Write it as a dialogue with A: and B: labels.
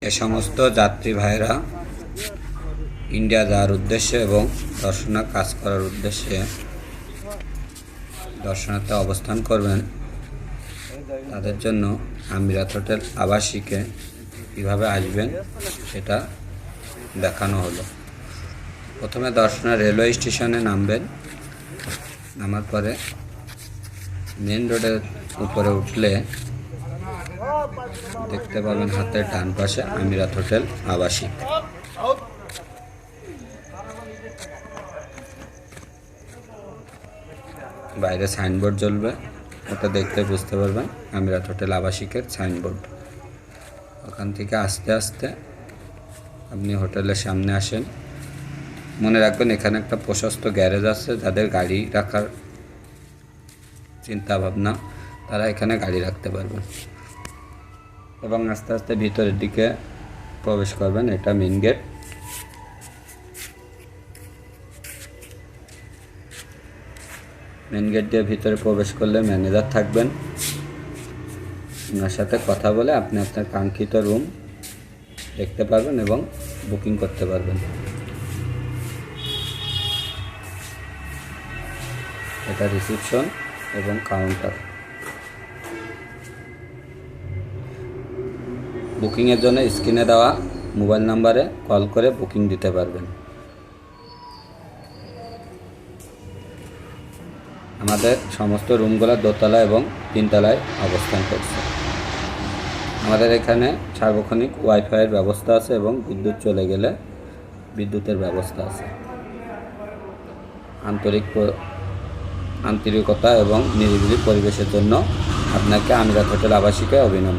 A: এ সমস্ত যাত্রী ভাইরা ইন্ডিয়া যাওয়ার উদ্দেশ্যে এবং দর্শনা কাজ করার উদ্দেশ্যে দর্শনাতে অবস্থান করবেন, তাদের জন্য আমিরাত হোটেল আবাসিকে কীভাবে আসবেন সেটা দেখানো হলো। প্রথমে দর্শনা রেলওয়ে স্টেশনে নামবেন। নামার পরে মেন রোডের উপরে উঠলে দেখতে পাবেন হাতের ডান পাশে আমিরাত হোটেল আবাসিক। বাইরে সাইনবোর্ড জ্বলবে, ওটা দেখতে বুঝতে পারবেন আমিরাত হোটেল আবাসিকের সাইনবোর্ড। ওখান থেকে আস্তে আস্তে আপনি হোটেলের সামনে আসেন। মনে রাখবেন এখানে একটা প্রশস্ত গ্যারেজ আছে, যাদের গাড়ি রাখার চিন্তা ভাবনা তারা এখানে গাড়ি রাখতে পারবেন এবং আস্তে আস্তে ভিতরের দিকে প্রবেশ করবেন। এটা মেন গেট। মেন গেট দিয়ে ভিতরে প্রবেশ করলে ম্যানেজার থাকবেন, ওনার সাথে কথা বলে আপনি আপনার কাঙ্ক্ষিত রুম দেখতে পারবেন এবং বুকিং করতে পারবেন। এটা রিসিপশন এবং কাউন্টার। বুকিংয়ের জন্য স্ক্রিনে দেওয়া মোবাইল নাম্বারে কল করে বুকিং দিতে পারবেন। আমাদের সমস্ত রুমগুলো দোতলা এবং তিনতলায় অবস্থান করছে। আমাদের এখানে সার্বক্ষণিক ওয়াইফাইয়ের ব্যবস্থা আছে এবং বিদ্যুৎ চলে গেলে বিদ্যুতের ব্যবস্থা আছে। আন্তরিকতা এবং নিরিবিলি পরিবেশের জন্য আপনাকে আমিরাত হোটেল আবাসিকে অভিনন্দন।